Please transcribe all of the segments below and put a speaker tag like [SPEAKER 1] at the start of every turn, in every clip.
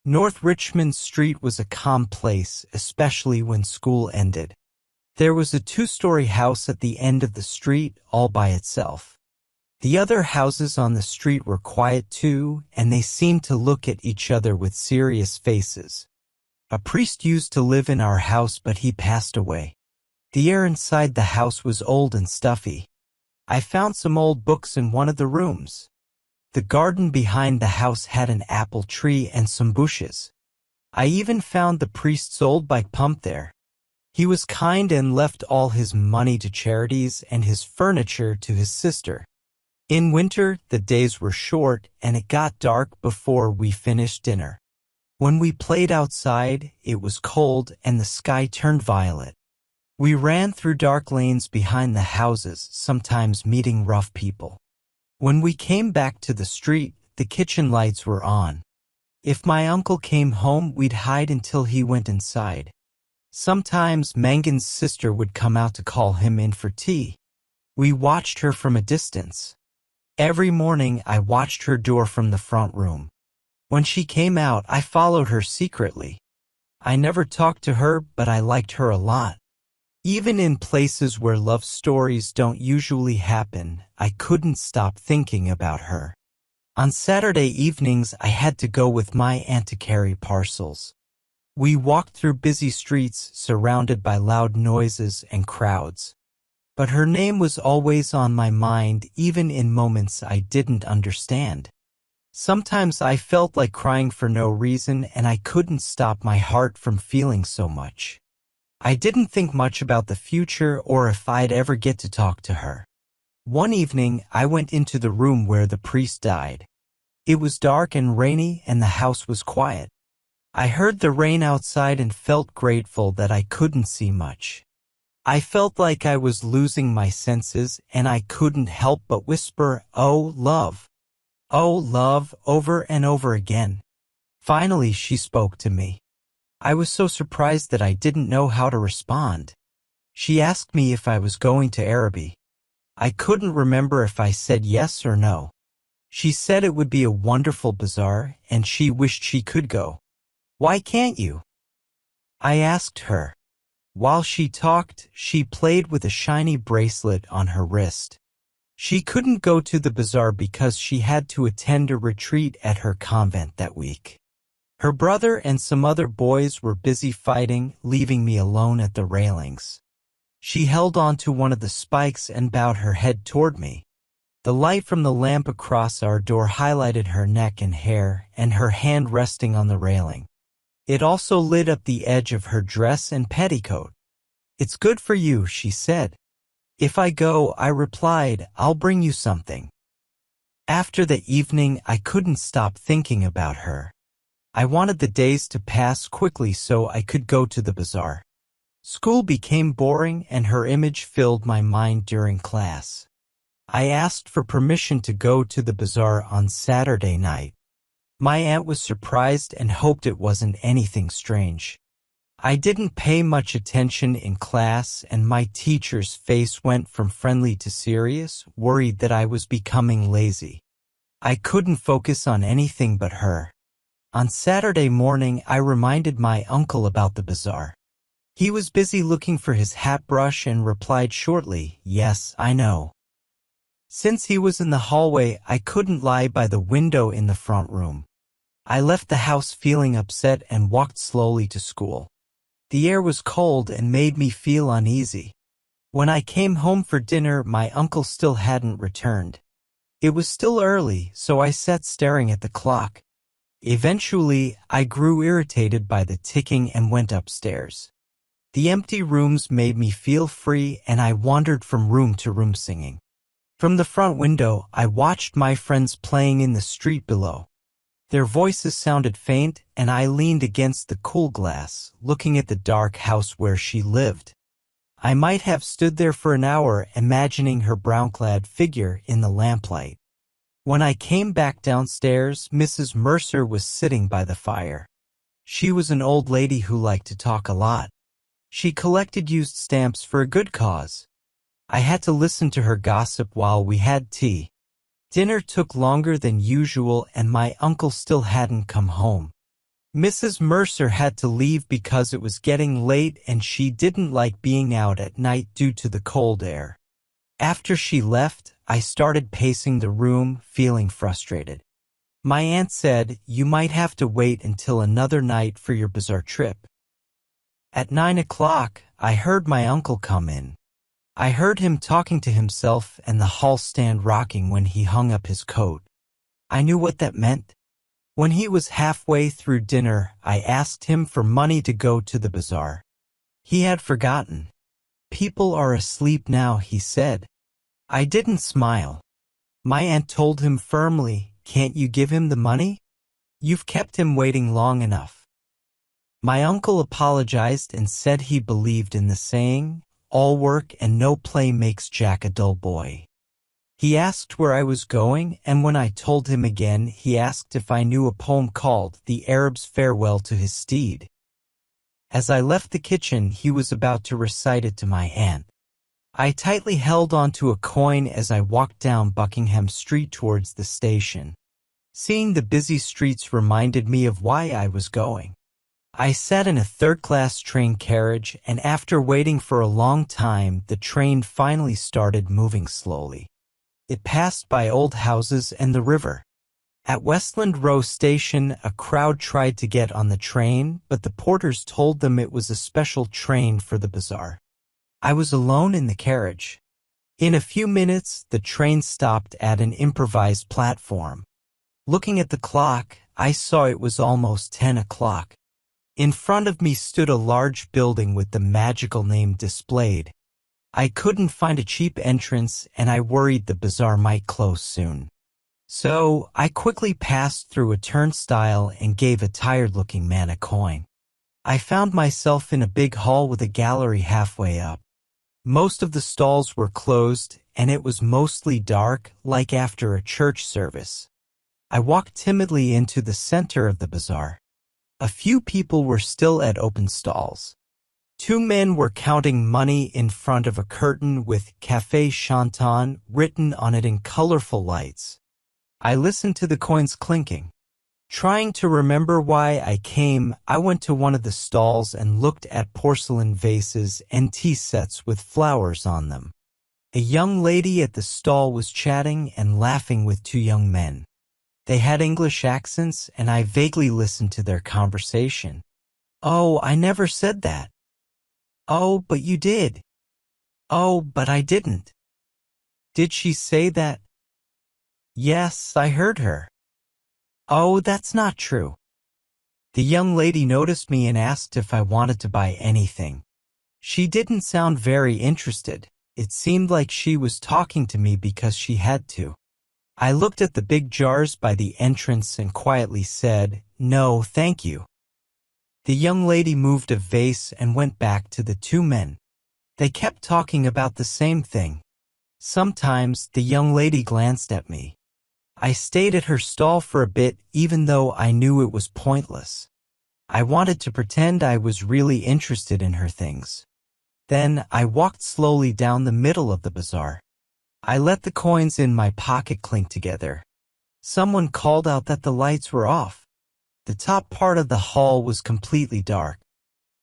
[SPEAKER 1] North Richmond Street was a calm place, especially when school ended. There was a two-story house at the end of the street, all by itself. The other houses on the street were quiet too, and they seemed to look at each other with serious faces. A priest used to live in our house, but he passed away. The air inside the house was old and stuffy. I found some old books in one of the rooms. The garden behind the house had an apple tree and some bushes. I even found the priest's old bike pump there. He was kind and left all his money to charities and his furniture to his sister. In winter, the days were short and it got dark before we finished dinner. When we played outside, it was cold and the sky turned violet. We ran through dark lanes behind the houses, sometimes meeting rough people. When we came back to the street, the kitchen lights were on. If my uncle came home, we'd hide until he went inside. Sometimes Mangan's sister would come out to call him in for tea. We watched her from a distance. Every morning I watched her door from the front room. When she came out, I followed her secretly. I never talked to her, but I liked her a lot. Even in places where love stories don't usually happen, I couldn't stop thinking about her. On Saturday evenings, I had to go with my aunt to carry parcels. We walked through busy streets surrounded by loud noises and crowds. But her name was always on my mind, even in moments I didn't understand. Sometimes I felt like crying for no reason, and I couldn't stop my heart from feeling so much. I didn't think much about the future or if I'd ever get to talk to her. One evening, I went into the room where the priest died. It was dark and rainy, and the house was quiet. I heard the rain outside and felt grateful that I couldn't see much. I felt like I was losing my senses, and I couldn't help but whisper, "Oh, love. Oh, love," over and over again. Finally, she spoke to me. I was so surprised that I didn't know how to respond. She asked me if I was going to Araby. I couldn't remember if I said yes or no. She said it would be a wonderful bazaar, and she wished she could go. "Why can't you?" I asked her. While she talked, she played with a shiny bracelet on her wrist. She couldn't go to the bazaar because she had to attend a retreat at her convent that week. Her brother and some other boys were busy fighting, leaving me alone at the railings. She held on to one of the spikes and bowed her head toward me. The light from the lamp across our door highlighted her neck and hair, and her hand resting on the railing. It also lit up the edge of her dress and petticoat. "It's good for you," she said. "If I go," I replied, "I'll bring you something." After the evening, I couldn't stop thinking about her. I wanted the days to pass quickly so I could go to the bazaar. School became boring and her image filled my mind during class. I asked for permission to go to the bazaar on Saturday night. My aunt was surprised and hoped it wasn't anything strange. I didn't pay much attention in class, and my teacher's face went from friendly to serious, worried that I was becoming lazy. I couldn't focus on anything but her. On Saturday morning, I reminded my uncle about the bazaar. He was busy looking for his hat brush and replied shortly, "Yes, I know." Since he was in the hallway, I couldn't lie by the window in the front room. I left the house feeling upset and walked slowly to school. The air was cold and made me feel uneasy. When I came home for dinner, my uncle still hadn't returned. It was still early, so I sat staring at the clock. Eventually, I grew irritated by the ticking and went upstairs. The empty rooms made me feel free, and I wandered from room to room singing. From the front window, I watched my friends playing in the street below. Their voices sounded faint, and I leaned against the cool glass, looking at the dark house where she lived. I might have stood there for an hour, imagining her brown-clad figure in the lamplight. When I came back downstairs, Mrs. Mercer was sitting by the fire. She was an old lady who liked to talk a lot. She collected used stamps for a good cause. I had to listen to her gossip while we had tea. Dinner took longer than usual, and my uncle still hadn't come home. Mrs. Mercer had to leave because it was getting late and she didn't like being out at night due to the cold air. After she left, I started pacing the room, feeling frustrated. My aunt said, "You might have to wait until another night for your bazaar trip." At 9 o'clock, I heard my uncle come in. I heard him talking to himself and the hall stand rocking when he hung up his coat. I knew what that meant. When he was halfway through dinner, I asked him for money to go to the bazaar. He had forgotten. "People are asleep now," he said. I didn't smile. My aunt told him firmly, "Can't you give him the money? You've kept him waiting long enough." My uncle apologized and said he believed in the saying, "All work and no play makes Jack a dull boy." He asked where I was going, and when I told him again, he asked if I knew a poem called The Arab's Farewell to His Steed. As I left the kitchen, he was about to recite it to my aunt. I tightly held onto a coin as I walked down Buckingham Street towards the station. Seeing the busy streets reminded me of why I was going. I sat in a third-class train carriage, and after waiting for a long time, the train finally started moving slowly. It passed by old houses and the river. At Westland Row Station, a crowd tried to get on the train, but the porters told them it was a special train for the bazaar. I was alone in the carriage. In a few minutes, the train stopped at an improvised platform. Looking at the clock, I saw it was almost 10 o'clock. In front of me stood a large building with the magical name displayed. I couldn't find a cheap entrance, and I worried the bazaar might close soon. So I quickly passed through a turnstile and gave a tired-looking man a coin. I found myself in a big hall with a gallery halfway up. Most of the stalls were closed, and it was mostly dark, like after a church service. I walked timidly into the center of the bazaar. A few people were still at open stalls. Two men were counting money in front of a curtain with Café Chanton written on it in colorful lights. I listened to the coins clinking. Trying to remember why I came, I went to one of the stalls and looked at porcelain vases and tea sets with flowers on them. A young lady at the stall was chatting and laughing with two young men. They had English accents, and I vaguely listened to their conversation. "Oh, I never said that." "Oh, but you did." "Oh, but I didn't." "Did she say that?" "Yes, I heard her." "Oh, that's not true." The young lady noticed me and asked if I wanted to buy anything. She didn't sound very interested. It seemed like she was talking to me because she had to. I looked at the big jars by the entrance and quietly said, "No, thank you." The young lady moved a vase and went back to the two men. They kept talking about the same thing. Sometimes the young lady glanced at me. I stayed at her stall for a bit, even though I knew it was pointless. I wanted to pretend I was really interested in her things. Then I walked slowly down the middle of the bazaar. I let the coins in my pocket clink together. Someone called out that the lights were off. The top part of the hall was completely dark.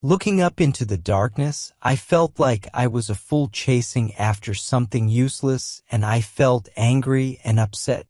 [SPEAKER 1] Looking up into the darkness, I felt like I was a fool chasing after something useless, and I felt angry and upset.